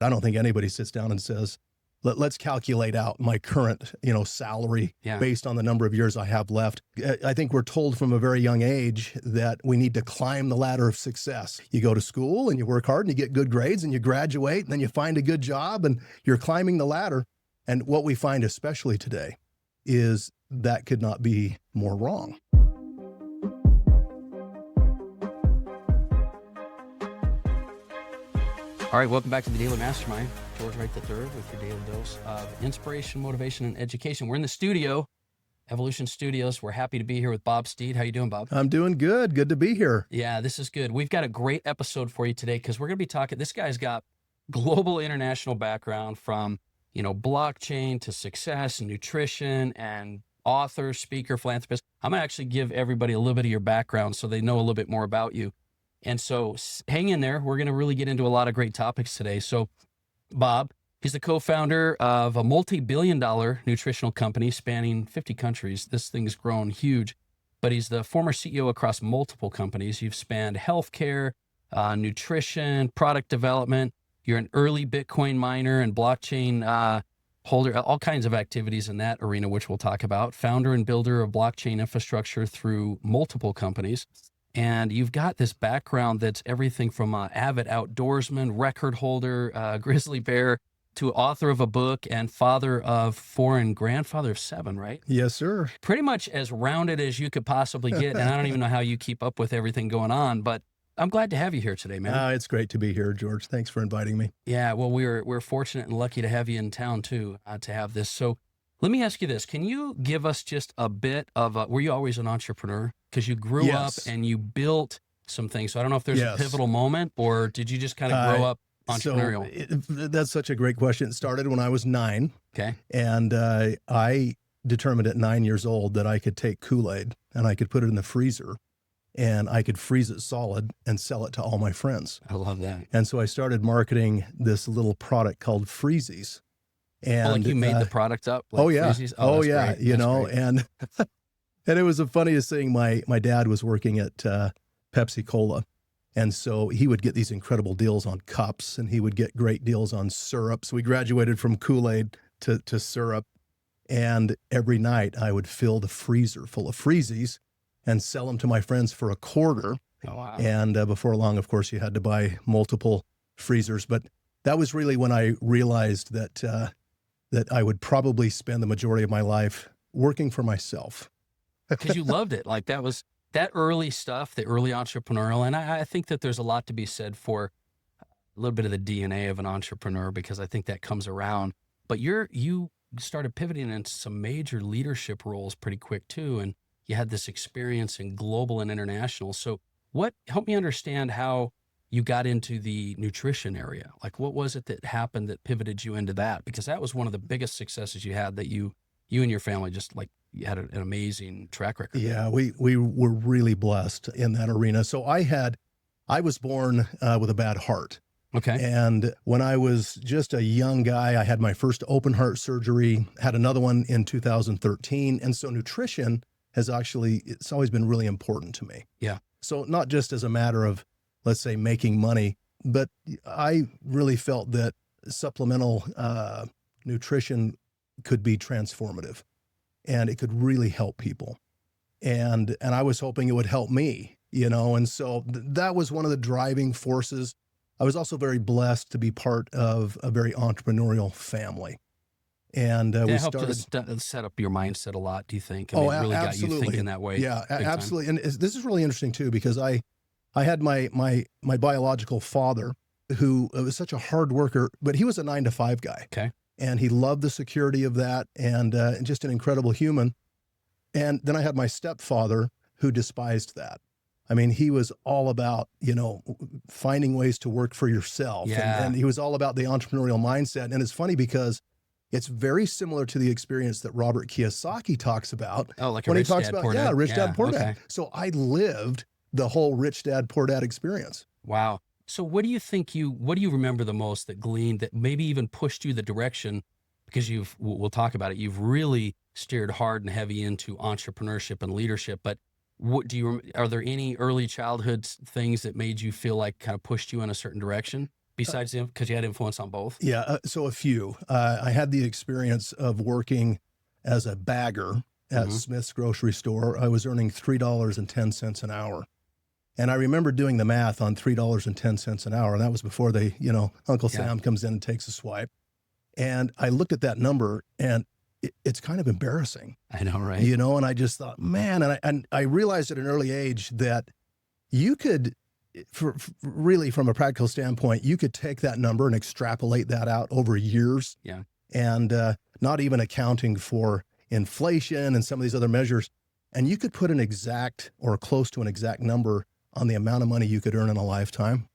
I don't think anybody sits down and says, let's calculate out my current, salary based on the number of years I have left. I think we're told from a very young age that we need to climb the ladder of success. You go to school and you work hard and you get good grades and you graduate and then you find a good job and you're climbing the ladder. And what we find, especially today, is that could not be more wrong. All right, welcome back to the Daily Mastermind. George Wright III with your daily dose of inspiration, motivation, and education. We're in the studio, Evolution Studios. We're happy to be here with Bob Stead. How you doing, Bob? I'm doing good. Good to be here. Yeah, this is good. We've got a great episode for you today because we're going to be talking. This guy's got global international background from, blockchain to success and nutrition and author, speaker, philanthropist. I'm going to actually give everybody a little bit of your background so they know a little bit more about you. And so hang in there. We're going to really get into a lot of great topics today. So Bob, he's the co-founder of a multi-billion-dollar nutritional company spanning 50 countries. This thing's grown huge, but he's the former CEO across multiple companies. You've spanned healthcare, nutrition, product development. You're an early Bitcoin miner and blockchain holder, all kinds of activities in that arena, which we'll talk about. Founder and builder of blockchain infrastructure through multiple companies. And you've got this background that's everything from avid outdoorsman, record holder, grizzly bear, to author of a book and father of 4 and grandfather of 7, right? Yes, sir. Pretty much as rounded as you could possibly get. And I don't even know how you keep up with everything going on, but I'm glad to have you here today, man. It's great to be here, George. Thanks for inviting me. Yeah, well, we're fortunate and lucky to have you in town too, to have this. So let me ask you this. Can you give us just a bit of were you always an entrepreneur? Because you grew up and you built some things. So I don't know if there's a pivotal moment, or did you just kind of grow up entrepreneurial? That's such a great question. It started when I was 9. Okay. And I determined at 9 years old that I could take Kool-Aid and I could put it in the freezer and I could freeze it solid and sell it to all my friends. I love that. And so I started marketing this little product called Freezies. And like you made the product up? Like Freezies? Yeah. Great. And and it was the funniest thing. My dad was working at Pepsi Cola. And so he would get these incredible deals on cups and he would get great deals on syrup. So we graduated from Kool-Aid to syrup. And every night I would fill the freezer full of Freezies and sell them to my friends for $0.25. Oh, wow. And before long, of course, you had to buy multiple freezers. But that was really when I realized that I would probably spend the majority of my life working for myself. Because you loved it. Like that was that early stuff, the early entrepreneurial. And I think that there's a lot to be said for a little bit of the DNA of an entrepreneur, because I think that comes around. But you started pivoting into some major leadership roles pretty quick too. And you had this experience in global and international. So help me understand how you got into the nutrition area. Like what was it that happened that pivoted you into that? Because that was one of the biggest successes you had, that you and your family just like, you had an amazing track record. Yeah, we were really blessed in that arena. So I was born with a bad heart. Okay. And when I was just a young guy, I had my first open heart surgery, had another one in 2013. And so nutrition it's always been really important to me. Yeah. So not just as a matter of, let's say, making money, but I really felt that supplemental nutrition could be transformative and it could really help people. And I was hoping it would help me, and so that was one of the driving forces. I was also very blessed to be part of a very entrepreneurial family. And we started to set up your mindset a lot, do you think? It really got you thinking that way. Yeah, absolutely. And this is really interesting too, because I had my biological father, who was such a hard worker, but he was a 9-to-5 guy. Okay. And he loved the security of that, and just an incredible human. And then I had my stepfather, who despised that. I mean, he was all about, finding ways to work for yourself. Yeah. And he was all about the entrepreneurial mindset. And it's funny because it's very similar to the experience that Robert Kiyosaki talks about. Oh, like when a he talks about, Rich Dad, Poor Dad. Okay. So I lived the whole Rich Dad, Poor Dad experience. Wow. So what do you remember the most that gleaned, that maybe even pushed you the direction? Because we'll talk about it. You've really steered hard and heavy into entrepreneurship and leadership, but are there any early childhood things that made you feel like kind of pushed you in a certain direction besides because you had influence on both? Yeah, so a few. I had the experience of working as a bagger at Smith's grocery store. I was earning $3.10 an hour. And I remember doing the math on $3.10 an hour. And that was before they, Uncle Sam comes in and takes a swipe. And I looked at that number and it's kind of embarrassing. I know, right? And I just thought, man, and I realized at an early age that you could, really from a practical standpoint, you could take that number and extrapolate that out over years. Yeah. And not even accounting for inflation and some of these other measures. And you could put an exact or close to an exact number on the amount of money you could earn in a lifetime.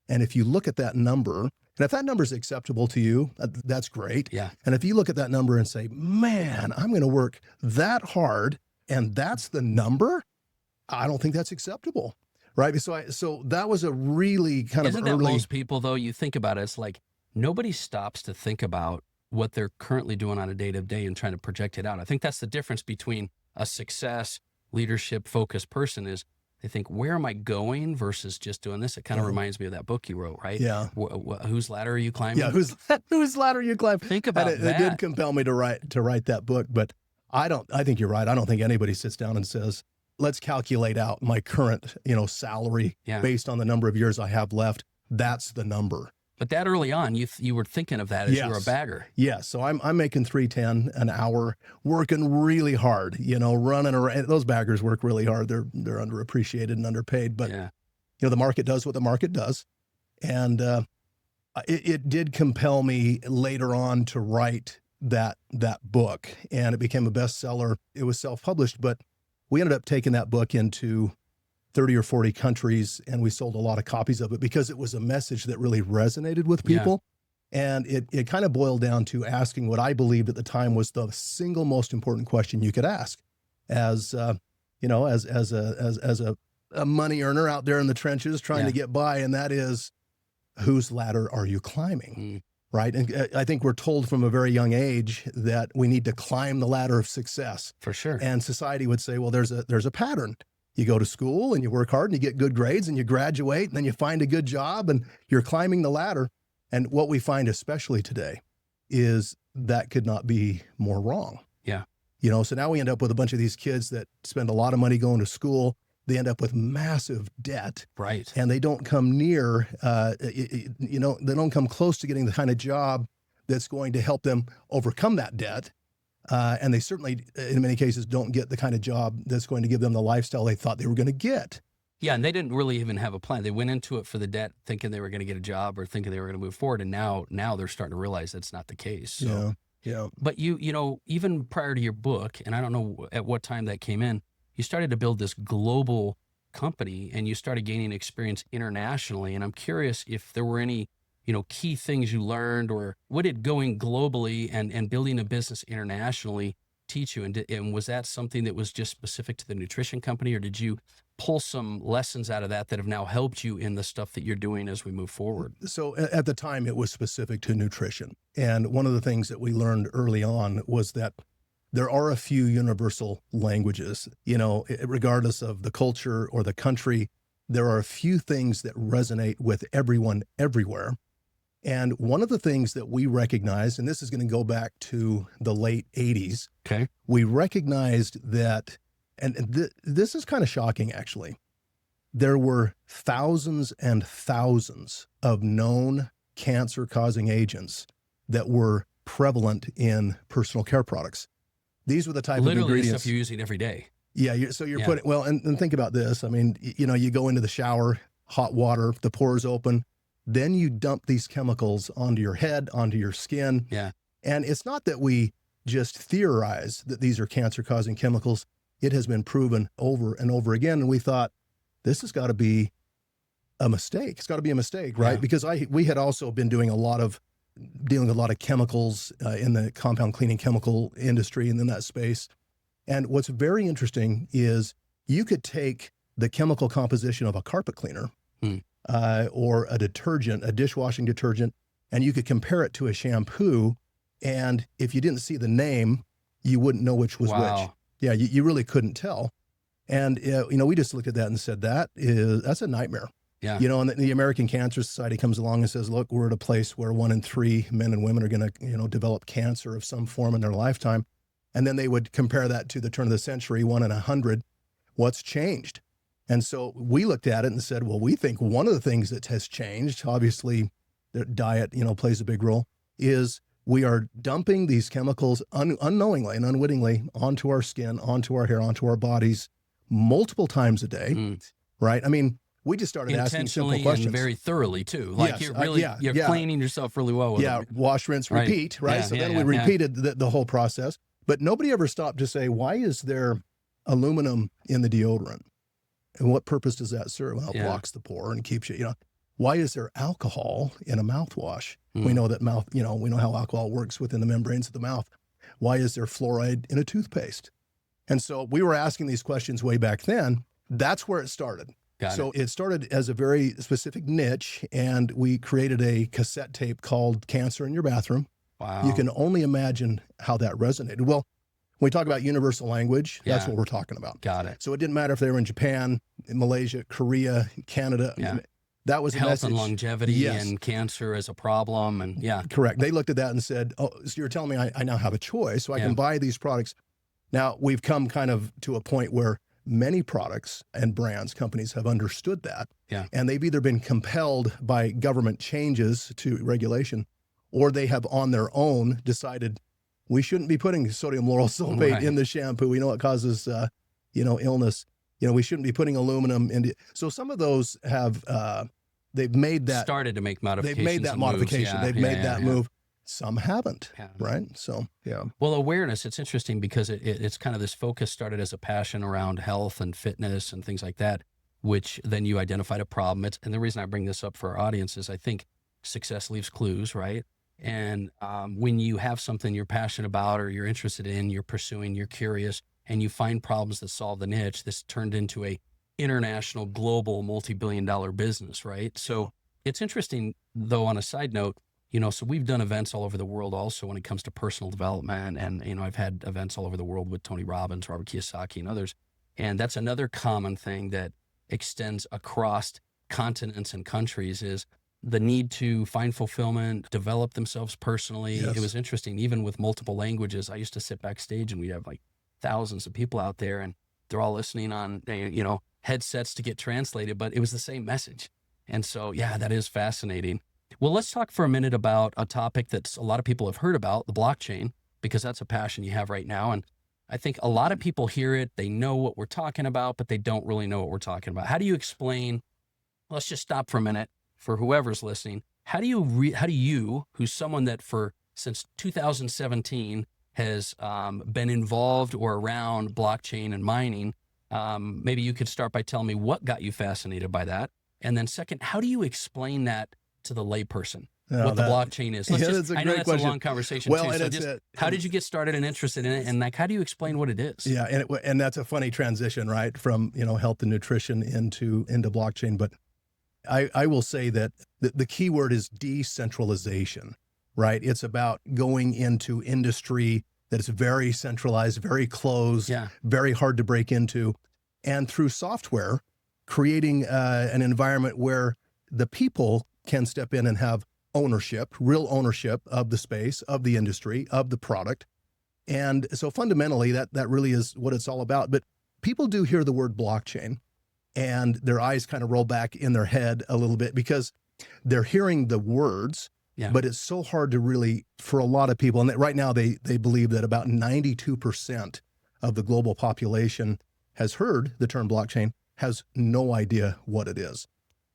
And if you look at that number, and if that number is acceptable to you, that's great. Yeah. And if you look at that number and say, man, I'm going to work that hard and that's the number, I don't think that's acceptable. Right. So that was a really kind Isn't of that early. most people, though, you think about it, it's like nobody stops to think about what they're currently doing on a day-to-day and trying to project it out. I think that's the difference between a success, leadership focused person is they think, where am I going versus just doing this? It kind of reminds me of that book you wrote, right? Yeah. Whose ladder are you climbing? Yeah. Whose ladder you climb? Think about it that. did compel me to write that book, but I think you're right. I don't think anybody sits down and says, let's calculate out my current, salary based on the number of years I have left. That's the number. But that early on, you were thinking of that as you were a bagger. Yes. So I'm making $3.10 an hour, working really hard, running around. Those baggers work really hard. They're underappreciated and underpaid, but the market does what the market does. And it did compel me later on to write that book, and it became a bestseller. It was self-published, but we ended up taking that book into 30 or 40 countries, and we sold a lot of copies of it because it was a message that really resonated with people. Yeah. And it kind of boiled down to asking what I believed at the time was the single most important question you could ask as a money earner out there in the trenches trying to get by. And that is, whose ladder are you climbing? Right. And I think we're told from a very young age that we need to climb the ladder of success. For sure. And society would say, well, there's a pattern. You go to school and you work hard and you get good grades and you graduate and then you find a good job and you're climbing the ladder. And what we find, especially today, is that could not be more wrong. Yeah. So now we end up with a bunch of these kids that spend a lot of money going to school. They end up with massive debt. Right. And they don't come near, they don't come close to getting the kind of job that's going to help them overcome that debt. And they certainly, in many cases, don't get the kind of job that's going to give them the lifestyle they thought they were going to get. Yeah, and they didn't really even have a plan. They went into it for the debt, thinking they were going to get a job or thinking they were going to move forward. And now they're starting to realize that's not the case. So. Yeah. But even prior to your book, and I don't know at what time that came in, you started to build this global company and you started gaining experience internationally. And I'm curious if there were any key things you learned, or what did going globally and building a business internationally teach you? And was that something that was just specific to the nutrition company, or did you pull some lessons out of that have now helped you in the stuff that you're doing as we move forward? So at the time, it was specific to nutrition. And one of the things that we learned early on was that there are a few universal languages, regardless of the culture or the country. There are a few things that resonate with everyone everywhere. And one of the things that we recognized, and this is going to go back to the late 80s, we recognized that, and this is kind of shocking, actually. There were thousands and thousands of known cancer-causing agents that were prevalent in personal care products. These were the type of ingredients. Literally the stuff you're using every day. Yeah, so you're putting, well, and think about this. I mean, you go into the shower, hot water, the pores open. Then you dump these chemicals onto your head, onto your skin. Yeah. And it's not that we just theorize that these are cancer-causing chemicals. It has been proven over and over again. And we thought, this has got to be a mistake. It's got to be a mistake, right? Yeah. Because we had also been dealing with a lot of chemicals in the compound cleaning chemical industry and in that space. And what's very interesting is you could take the chemical composition of a carpet cleaner or a detergent, a dishwashing detergent, and you could compare it to a shampoo. And if you didn't see the name, you wouldn't know which was which. Yeah, you really couldn't tell. And, we just looked at that and said, that's a nightmare. Yeah. You know, and the American Cancer Society comes along and says, look, we're at a place where 1 in 3 men and women are going to, you know, develop cancer of some form in their lifetime. And then they would compare that to the turn of the century, 1 in 100. What's changed? And so we looked at it and said, well, we think one of the things that has changed, obviously the diet, you know, plays a big role, is we are dumping these chemicals unknowingly and unwittingly onto our skin, onto our hair, onto our bodies multiple times a day, right? I mean, we just started asking simple questions. And very thoroughly too. Like, yes, you're cleaning yourself really well with it. Wash, rinse, repeat, right? Yeah, so then we repeated the whole process. But nobody ever stopped to say, why is there aluminum in the deodorant? And what purpose does that serve? Well, it blocks the pore and keeps you, you know. Why is there alcohol in a mouthwash? We know that we know how alcohol works within the membranes of the mouth. Why is there fluoride in a toothpaste? And so we were asking these questions way back then. That's where it started. It started as a very specific niche, and we created a cassette tape called Cancer in Your Bathroom. Wow. You can only imagine how that resonated. Well, when we talk about universal language, that's what we're talking about. Got it. So it didn't matter if they were in Japan, Malaysia, Korea, Canada. That was a health message. And longevity and cancer as a problem. And correct. They looked at that and said, oh, so you're telling me I now have a choice, so I can buy these products. Now we've come kind of to a point where many products and brands, companies have understood that. And they've either been compelled by government changes to regulation, or they have on their own decided we shouldn't be putting sodium lauryl sulfate in the shampoo. We know it causes, illness. You know, we shouldn't be putting aluminum in. So some of those have, they've made that. Started to make modifications. They've made that modification. They've made that move. Some haven't, right? So, Well, awareness, it's interesting because it's kind of this focus started as a passion around health and fitness and things like that, which then you identified a problem. And the reason I bring this up for our audience is I think success leaves clues, right? And when you have something you're passionate about or you're interested in, you're pursuing, you're curious, and you find problems that solve the niche, this turned into a international, global, multi-billion-dollar business, right? So it's interesting, though, on a side note, so we've done events all over the world also when it comes to personal development. And, I've had events all over the world with Tony Robbins, Robert Kiyosaki, and others. And that's another common thing that extends across continents and countries is the need to find fulfillment, develop themselves personally. It was interesting, even with multiple languages. I used to sit backstage and we'd have like thousands of people out there and they're all listening on, headsets to get translated, but it was the same message. And so, that is fascinating. Well, let's talk for a minute about a topic that a lot of people have heard about, the blockchain, because that's a passion you have right now. And I think a lot of people hear it, they know what we're talking about, but they don't really know what we're talking about. How do you explain, let's just stop for a minute for whoever's listening. How do you, who's someone that since 2017 has been involved or around blockchain and mining, maybe you could start by telling me what got you fascinated by that. And then second, how do you explain that to the layperson, what the blockchain is? I know that's a long conversation too. How did you get started and interested in it? And how do you explain what it is? Yeah. And that's a funny transition, right? From, health and nutrition into blockchain. But I will say that the key word is decentralization, right? It's about going into industry that is very centralized, very closed, very hard to break into. And through software, creating an environment where the people can step in and have ownership, real ownership of the space, of the industry, of the product. And so fundamentally, that really is what it's all about. But people do hear the word blockchain and their eyes kind of roll back in their head a little bit because they're hearing the words, but it's so hard to really, for a lot of people, and right now they believe that about 92% of the global population has heard the term blockchain, has no idea what it is.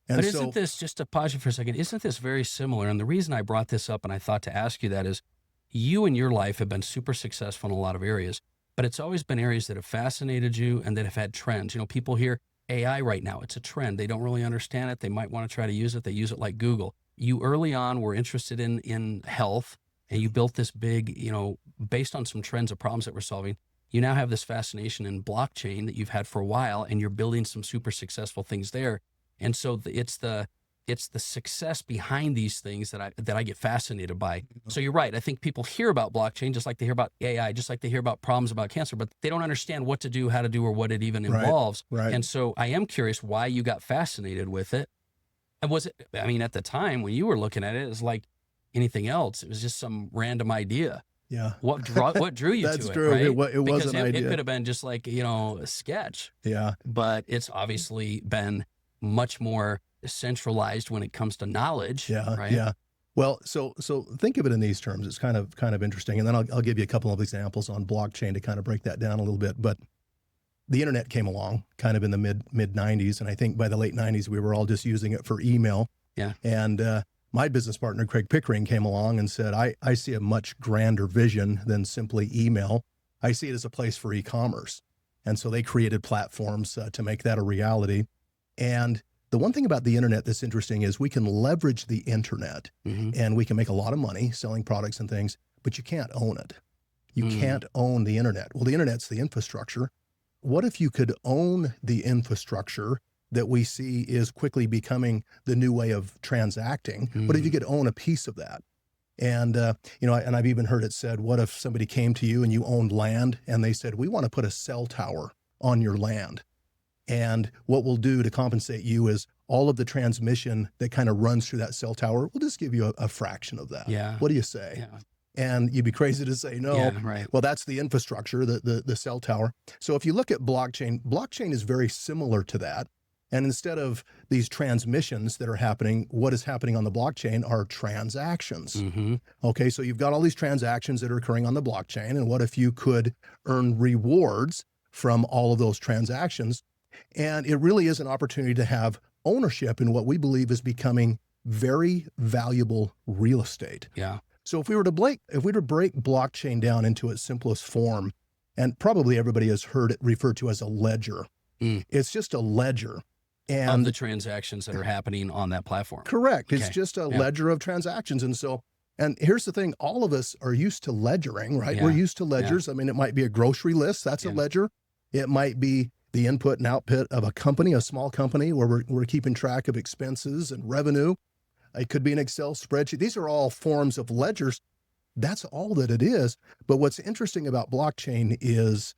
And but isn't this, just to pause you for a second, isn't this very similar? And the reason I brought this up and I thought to ask you that is you in your life have been super successful in a lot of areas, but it's always been areas that have fascinated you and that have had trends. People hear AI right now, it's a trend. They don't really understand it. They might want to try to use it. They use it like Google. You early on were interested in health and you built this big, based on some trends of problems that we're solving. You now have this fascination in blockchain that you've had for a while and you're building some super successful things there. And so it's the success behind these things that I get fascinated by. So you're right. I think people hear about blockchain just like they hear about AI, just like they hear about problems about cancer, but they don't understand what to do, how to do, or what it even involves. Right. And so I am curious why you got fascinated with it And was it, I mean, at the time when you were looking at it, it was like anything else. It was just some random idea. Yeah. What drew you That's to it, true. right? It was Because an it idea. could have been just like, you know, a sketch, Yeah. but it's obviously been much more centralized when it comes to knowledge, Yeah. right? Yeah. Well, so think of it in these terms. It's kind of interesting. And then I'll give you a couple of examples on blockchain to kind of break that down a little bit. But the internet came along kind of in the mid 90s. And I think by the late 90s, we were all just using it for email. Yeah. And my business partner, Craig Pickering, came along and said, I see a much grander vision than simply email. I see it as a place for e-commerce. And so they created platforms to make that a reality. And the one thing about the internet that's interesting is we can leverage the internet and we can make a lot of money selling products and things, but you can't own it. You can't own the internet. Well, the internet's the infrastructure. What if you could own the infrastructure that we see is quickly becoming the new way of transacting? What if you could own a piece of that? And, you know, and I've even heard it said, what if somebody came to you and you owned land and they said, we want to put a cell tower on your land. And what we'll do to compensate you is all of the transmission that kind of runs through that cell tower, we'll just give you a fraction of that. Yeah. What do you say? Yeah. And you'd be crazy to say no. Yeah, right. Well, that's the infrastructure, the cell tower. So if you look at blockchain is very similar to that. And instead of these transmissions that are happening, what is happening on the blockchain are transactions. Okay, so you've got all these transactions that are occurring on the blockchain. And what if you could earn rewards from all of those transactions? And it really is an opportunity to have ownership in what we believe is becoming very valuable real estate. Yeah. So if we were to break blockchain down into its simplest form, and probably everybody has heard it referred to as a ledger. It's just a ledger. And of the transactions that are happening on that platform. Correct. Okay. It's just a ledger of transactions. And here's the thing, all of us are used to ledgering, right? Yeah. We're used to ledgers. I mean, it might be a grocery list. That's a ledger. It might be the input and output of a company, a small company where we're keeping track of expenses and revenue. It could be an Excel spreadsheet. These are all forms of ledgers. That's all that it is. But what's interesting about blockchain is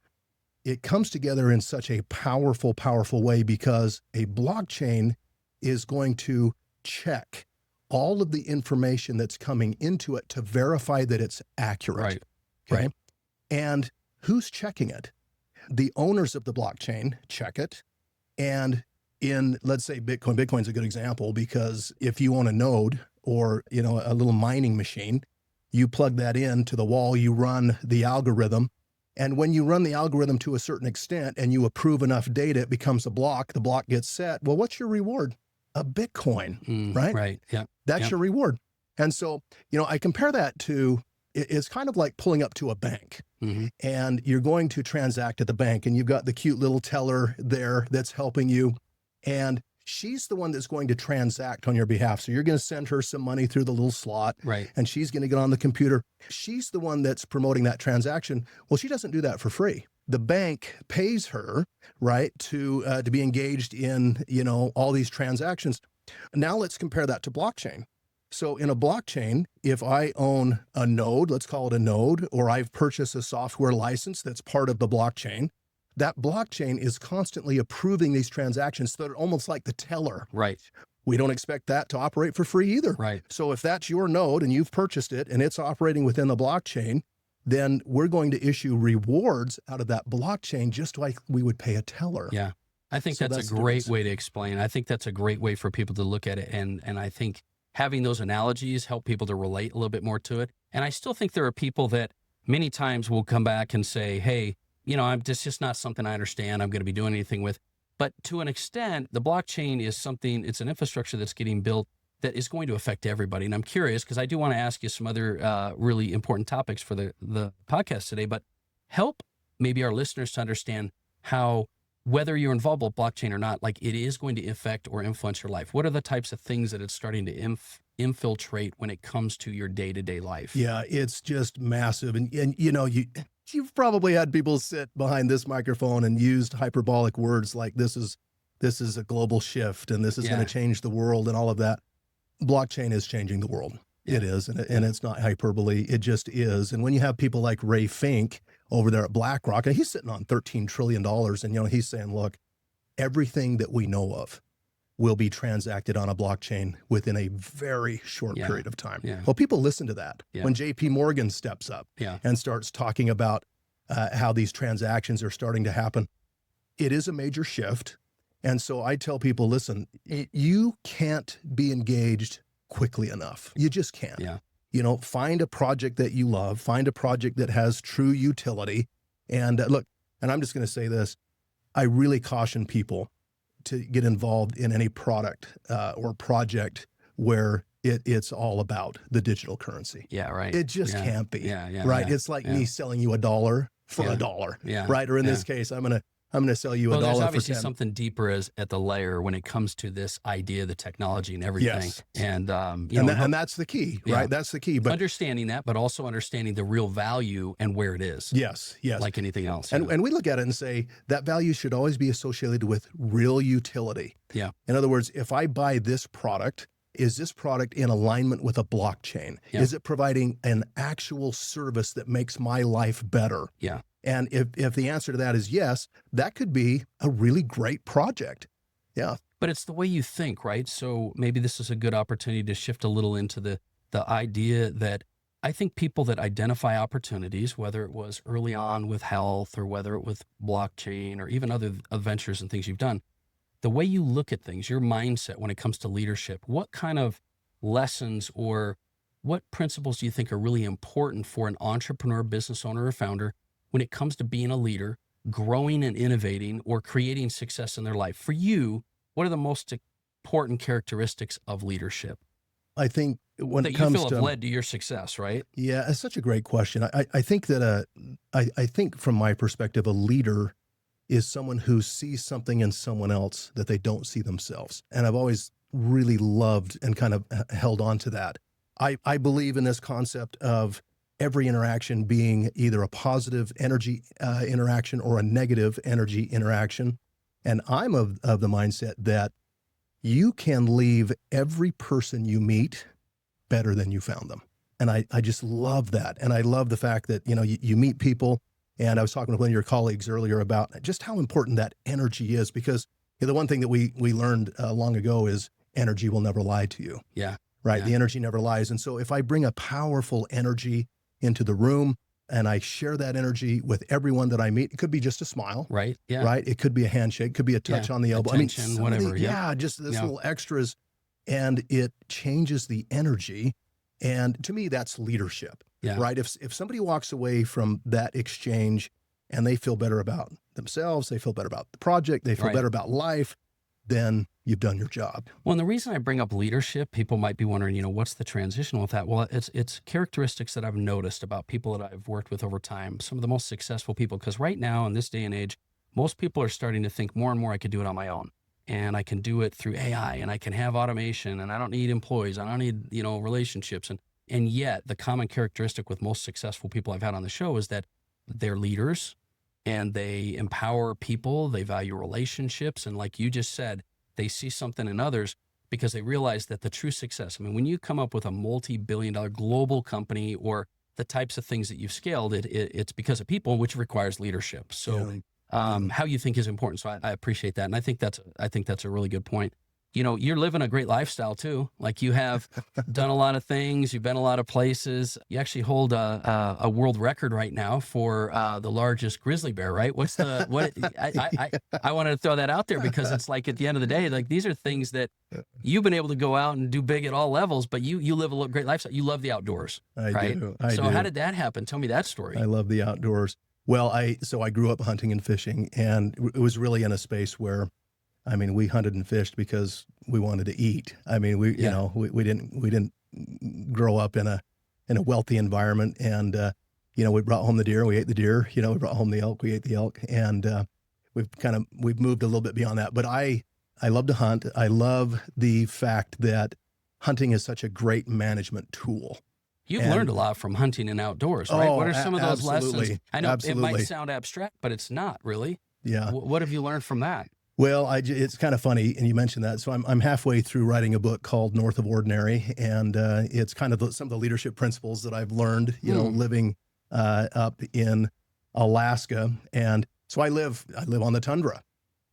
it comes together in such a powerful, powerful way because a blockchain is going to check all of the information that's coming into it to verify that it's accurate. Right. Okay. Right. And who's checking it? The owners of the blockchain check it. And in, let's say, Bitcoin's a good example because if you own a node or, you know, a little mining machine, you plug that into the wall, you run the algorithm. And when you run the algorithm to a certain extent and you approve enough data, it becomes a block. The block gets set. Well, what's your reward? A Bitcoin, right? Right. Yeah. That's your reward. And so, you know, I compare that to, it's kind of like pulling up to a bank and you're going to transact at the bank and you've got the cute little teller there that's helping you. And she's the one that's going to transact on your behalf. So you're going to send her some money through the little slot, right? And she's going to get on the computer. She's the one that's promoting that transaction. Well, she doesn't do that for free. The bank pays her, right, to be engaged in, you know, all these transactions. Now let's compare that to blockchain. So in a blockchain, if I own a node, let's call it a node, or I've purchased a software license that's part of the blockchain, that blockchain is constantly approving these transactions. So they're almost like the teller. Right. We don't expect that to operate for free either. Right. So if that's your node and you've purchased it and it's operating within the blockchain, then we're going to issue rewards out of that blockchain just like we would pay a teller. Yeah. I think So that's a the great difference. way to explain. I think that's a great way for people to look at it. And I think having those analogies help people to relate a little bit more to it. And I still think there are people that many times will come back and say, hey, you know, it's just not something I understand I'm going to be doing anything with. But to an extent, the blockchain is something, it's an infrastructure that's getting built that is going to affect everybody. And I'm curious, because I do want to ask you some other really important topics for the podcast today, but help maybe our listeners to understand how, whether you're involved with blockchain or not, like it is going to affect or influence your life. What are the types of things that it's starting to infiltrate when it comes to your day-to-day life? Yeah, it's just massive. And you know, you've probably had people sit behind this microphone and used hyperbolic words like this is a global shift and this is going to change the world and all of that. Blockchain is changing the world. It is. And it's not hyperbole. It just is. And when you have people like Ray Fink over there at BlackRock, and he's sitting on $13 trillion. And, you know, he's saying, look, everything that we know of will be transacted on a blockchain within a very short Yeah. period of time. Yeah. Well, people listen to that. Yeah. When JP Morgan steps up Yeah. and starts talking about how these transactions are starting to happen, it is a major shift. And so I tell people, listen, you can't be engaged quickly enough. You just can't. Yeah. You know, find a project that you love, find a project that has true utility. And look, and I'm just going to say this, I really caution people to get involved in any product or project where it's all about the digital currency. Yeah, right. It just Yeah. can't be. Yeah. Right. Yeah. It's like Yeah. me selling you $1 for Yeah. $1. Yeah. Right. Or in Yeah. this case, I'm gonna sell you Well, $1 there's for obviously 10. something deeper at the layer when it comes to this idea, the technology and everything. Yes. And, And that's the key, Yeah. right? That's the key. But understanding that, but also understanding the real value and where it is. yes. Like anything else. And we look at it and say that value should always be associated with real utility. Yeah. In other words, if I buy this product, is this product in alignment with a blockchain? Yeah. Is it providing an actual service that makes my life better? Yeah. And if the answer to that is yes, that could be a really great project. Yeah. But it's the way you think, right? So maybe this is a good opportunity to shift a little into the idea that I think people that identify opportunities, whether it was early on with health or whether it was blockchain or even other ventures and things you've done, the way you look at things, your mindset when it comes to leadership, what kind of lessons or what principles do you think are really important for an entrepreneur, business owner, or founder when it comes to being a leader, growing and innovating, or creating success in their life? For you, what are the most important characteristics of leadership I think when that it you comes feel to have led to your success, right? Yeah, it's such a great question. I think that I think from my perspective, a leader is someone who sees something in someone else that they don't see themselves. And I've always really loved and kind of held on to that. I believe in this concept of every interaction being either a positive energy interaction or a negative energy interaction. And I'm of the mindset that you can leave every person you meet better than you found them. And I just love that. And I love the fact that, you meet people. And I was talking with one of your colleagues earlier about just how important that energy is, because the one thing that we learned long ago is energy will never lie to you. Yeah. Right. Yeah. The energy never lies. And so if I bring a powerful energy into the room and I share that energy with everyone that I meet, it could be just a smile. Right. Yeah. Right. It could be a handshake, could be a touch on the elbow. Attention, some of whatever. yeah. Just this little extras. And it changes the energy. And to me, that's leadership. Yeah. Right. If somebody walks away from that exchange and they feel better about themselves, they feel better about the project, they feel better about life, then you've done your job. Well, and the reason I bring up leadership, people might be wondering, what's the transition with that? Well, it's characteristics that I've noticed about people that I've worked with over time, some of the most successful people, because right now in this day and age, most people are starting to think more and more I could do it on my own. And I can do it through AI, and I can have automation, and I don't need employees. I don't need, relationships. And yet the common characteristic with most successful people I've had on the show is that they're leaders and they empower people. They value relationships. And like you just said, they see something in others because they realize that the true success, when you come up with a multi-billion-dollar global company or the types of things that you've scaled, it's because of people, which requires leadership. So how you think is important. So I appreciate that. And I think that's a really good point. You're living a great lifestyle too. Like you have done a lot of things. You've been a lot of places. You actually hold a world record right now for the largest grizzly bear, right? I wanted to throw that out there because it's like at the end of the day, like these are things that you've been able to go out and do big at all levels, but you live a great lifestyle. You love the outdoors, right? I do. How did that happen? Tell me that story. I love the outdoors. Well, I grew up hunting and fishing, and it was really in a space where, we hunted and fished because we wanted to eat. We didn't grow up in a wealthy environment, and we brought home the deer, we ate the deer. We brought home the elk, we ate the elk, and we've moved a little bit beyond that. But I love to hunt. I love the fact that hunting is such a great management tool. You've learned a lot from hunting and outdoors, right? What are some of those lessons? I know it might sound abstract, but it's not really. Yeah. What have you learned from that? Well, it's kind of funny, and you mentioned that. So I'm halfway through writing a book called North of Ordinary, and it's kind of some of the leadership principles that I've learned, living up in Alaska. And so I live on the tundra,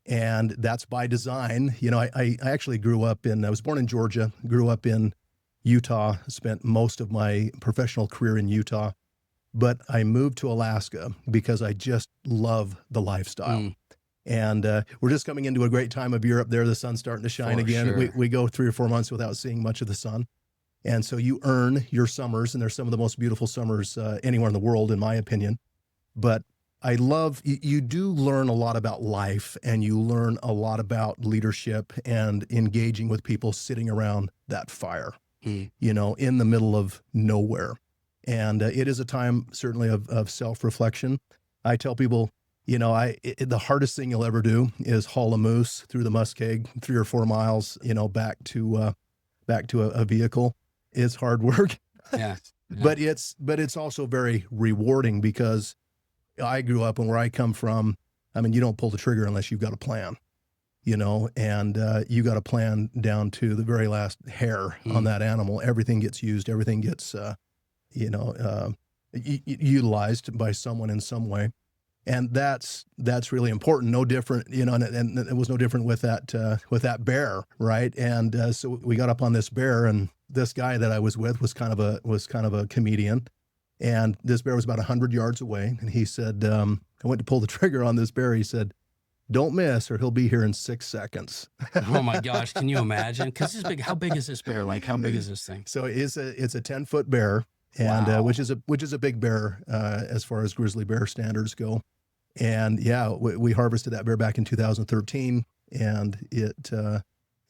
And that's by design. You know, I actually I was born in Georgia, grew up in Utah, spent most of my professional career in Utah, but I moved to Alaska because I just love the lifestyle. Mm, And we're just coming into a great time of year up there. The sun's starting to shine for again. sure. We go 3 or 4 months without seeing much of the sun. And so you earn your summers, and there's some of the most beautiful summers anywhere in the world, in my opinion. But I love, you do learn a lot about life, and you learn a lot about leadership and engaging with people sitting around that fire, Mm, you know, in the middle of nowhere. And it is a time certainly of self-reflection. I tell people, you know, the hardest thing you'll ever do is haul a moose through the muskeg 3 or 4 miles, you know, back to a vehicle. It's hard work, yeah. but it's also very rewarding because I grew up, and where I come from, I mean, you don't pull the trigger unless you've got a plan, you know, and you got a plan down to the very last hair on Mm, that animal. Everything gets used, everything gets, you know, utilized by someone in some way. And that's really important. No different, you know, and it was no different with that bear, right? And so we got up on this bear, and this guy that I was with was kind of a comedian, and this bear was about 100 yards away, and he said, I went to pull the trigger on this bear. He said, "Don't miss, or he'll be here in 6 seconds." oh my gosh, can you imagine? Because this big. How big is this bear? Like, how big is this thing? So it's a 10-foot bear, and Wow. which is a big bear as far as grizzly bear standards go. And yeah, we harvested that bear back in 2013, and yeah,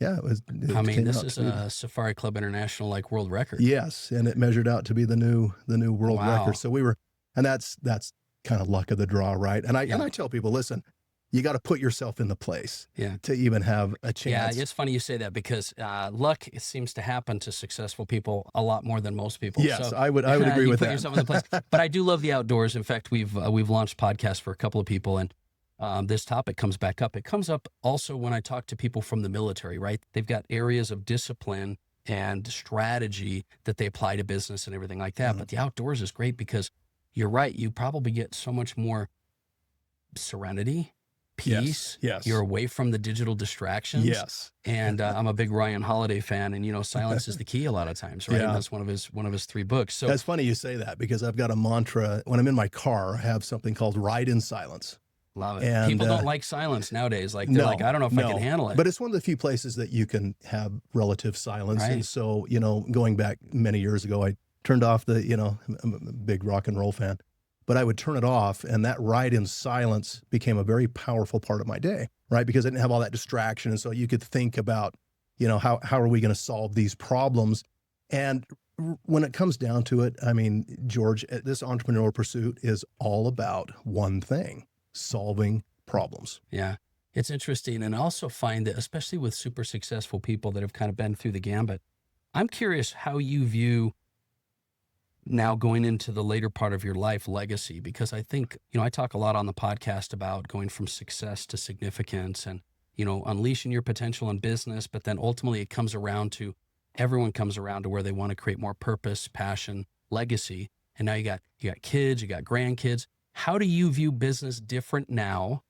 I it mean, came this out is to be, a Safari Club International like world record. yes, and it measured out to be the new world Wow. record. So we were, and that's kind of luck of the draw, right? And Yeah. I tell people, listen, you got to put yourself in the place Yeah. to even have a Yeah, chance. it's funny you say that because luck it seems to happen to successful people a lot more than most people. Yes, So I would agree you with put that. yourself in the place. But I do love the outdoors. In fact, we've launched podcasts for a couple of people, and this topic comes back up. It comes up also when I talk to people from the military. Right, they've got areas of discipline and strategy that they apply to business and everything like that. Mhm. But the outdoors is great because you're right. You probably get so much more serenity, peace. Yes. You're away from the digital distractions. Yes. And I'm a big Ryan Holiday fan, and you know, silence is the key a lot of times, right? And Yeah. that's one of his 3 books. So That's funny you say that, because I've got a mantra when I'm in my car. I have something called "Ride in Silence." love it. And People don't like silence nowadays. Like they're like, I don't know if I can handle it. But it's one of the few places that you can have relative silence. Right. And so, you know, going back many years ago, I turned off the, you know, I'm a big rock and roll fan, but I would turn it off, and that ride in silence became a very powerful part of my day, right? Because I didn't have all that distraction. And so you could think about, you know, how are we going to solve these problems? And when it comes down to it, I mean, George, this entrepreneurial pursuit is all about one thing: solving problems. Yeah. It's interesting. And I also find that, especially with super successful people that have kind of been through the gambit, I'm curious how you view now going into the later part of your life legacy, because I think, you know, I talk a lot on the podcast about going from success to significance and, you know, unleashing your potential in business. But then ultimately it comes around to everyone comes around to where they want to create more purpose, passion, legacy. And now you got kids, you got grandkids. How do you view business different now?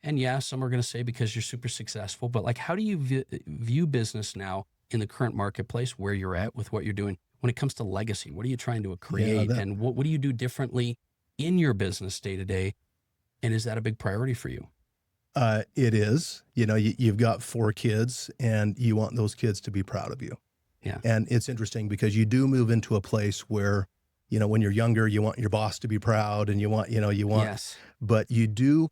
And yeah, some are going to say because you're super successful, but like, how do you view business now in the current marketplace where you're at with what you're doing when it comes to legacy? What are you trying to create, and what do you do differently in your business day to day? And is that a big priority for you? It is. You know, you've got 4 kids, and you want those kids to be proud of you. Yeah. And it's interesting because you do move into a place where, you know, when you're younger, you want your boss to be proud, and you want, Yes. but you do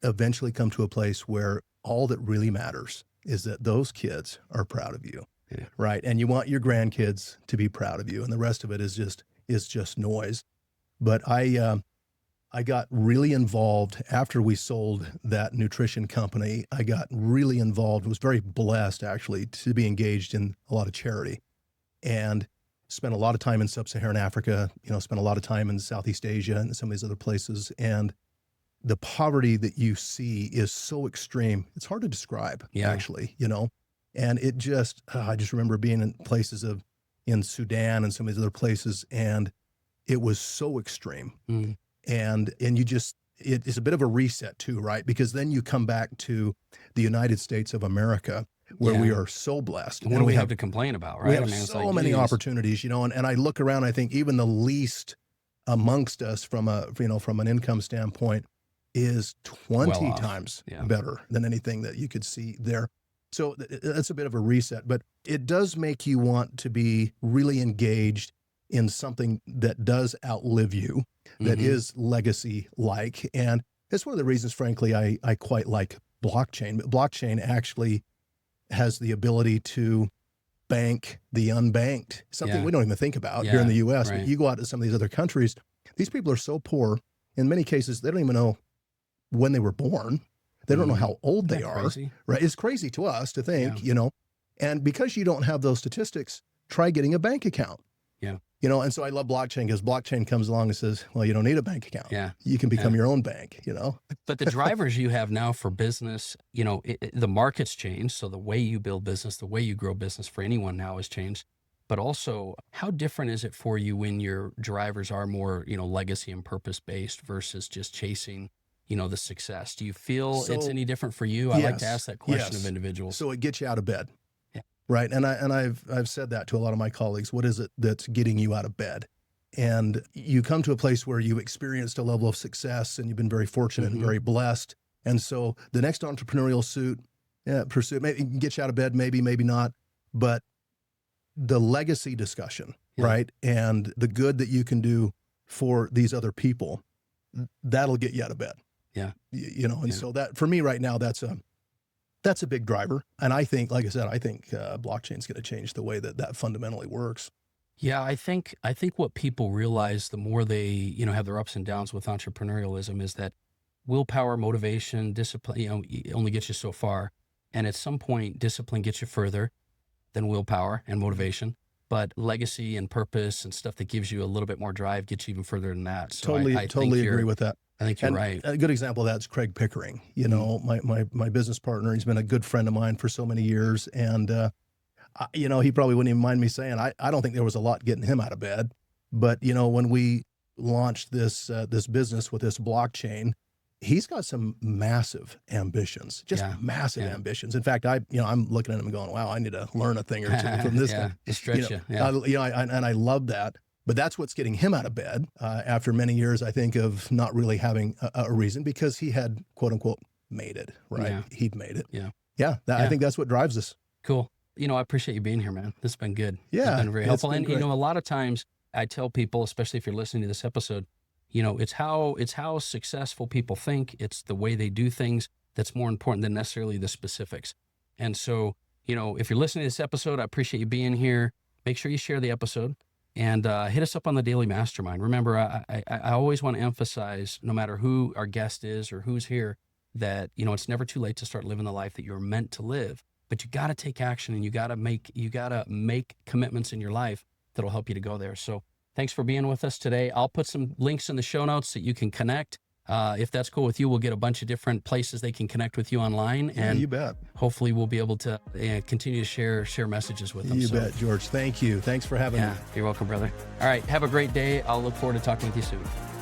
eventually come to a place where all that really matters is that those kids are proud of you. Yeah. Right. And you want your grandkids to be proud of you. And the rest of it is just noise. But I got really involved after we sold that nutrition company. I got really involved, was very blessed actually to be engaged in a lot of charity, and spent a lot of time in sub-Saharan Africa, you know, spent a lot of time in Southeast Asia and some of these other places. And the poverty that you see is so extreme. It's hard to describe, Yeah. actually, you know, and it just, I just remember being in places in Sudan and some of these other places, and it was so extreme. Mm. And you just, it is a bit of a reset too, right? Because then you come back to the United States of America, where we are so blessed. What do we have to complain about, right? We have so many opportunities, and I look around, I think even the least amongst us from an income standpoint is 20 times better than anything that you could see there. So that's a bit of a reset, but it does make you want to be really engaged in something that does outlive you, that is legacy-like. And that's one of the reasons, frankly, I quite like blockchain. But blockchain actually has the ability to bank the unbanked, something we don't even think about here in the U.S. But you go out to some of these other countries, these people are so poor, in many cases, they don't even know when they were born. They don't know how old they are, right? It's crazy to us to think, and because you don't have those statistics, try getting a bank account. And so I love blockchain because blockchain comes along and says, well, you don't need a bank account. You can become your own bank, But the drivers you have now for business, the market's changed. So the way you build business, the way you grow business for anyone now has changed. But also, how different is it for you when your drivers are more, legacy and purpose-based versus just chasing, the success? Do you feel it's any different for you? I like to ask that question of individuals. So it gets you out of bed. Right. And I've said that to a lot of my colleagues. What is it that's getting you out of bed? And you come to a place where you experienced a level of success and you've been very fortunate and very blessed. And so the next entrepreneurial pursuit, maybe can get you out of bed, maybe not, but the legacy discussion, right? And the good that you can do for these other people, that'll get you out of bed. So that for me right now, that's a big driver. And I think, like I said, blockchain is going to change the way that fundamentally works. Yeah, I think what people realize the more they, have their ups and downs with entrepreneurialism is that willpower, motivation, discipline, only gets you so far. And at some point, discipline gets you further than willpower and motivation. But legacy and purpose and stuff that gives you a little bit more drive gets you even further than that. So I totally agree with that. I think you're right. A good example of that is Craig Pickering. My business partner. He's been a good friend of mine for so many years, and he probably wouldn't even mind me saying I don't think there was a lot getting him out of bed. But when we launched this business with this blockchain, he's got some massive ambitions, massive ambitions. In fact, I'm looking at him and going, wow, I need to learn a thing or two from this guy. To stretch you. And I love that. But that's what's getting him out of bed after many years, I think, of not really having a reason, because he had, quote unquote, made it, right? Yeah. He'd made it. I think that's what drives us. Cool. I appreciate you being here, man. This has been good. Yeah. It's been very helpful. And, great. a lot of times I tell people, especially if you're listening to this episode, it's how successful people think. It's the way they do things that's more important than necessarily the specifics. And so, if you're listening to this episode, I appreciate you being here. Make sure you share the episode. And hit us up on the Daily Mastermind. Remember, I always want to emphasize, no matter who our guest is or who's here, that, it's never too late to start living the life that you're meant to live. But you got to take action, and you got to make commitments in your life that'll help you to go there. So thanks for being with us today. I'll put some links in the show notes that you can connect. If that's cool with you, we'll get a bunch of different places they can connect with you online. And you bet. Hopefully we'll be able to continue to share messages with them. You bet, George. Thank you. Thanks for having me. You're welcome, brother. All right. Have a great day. I'll look forward to talking with you soon.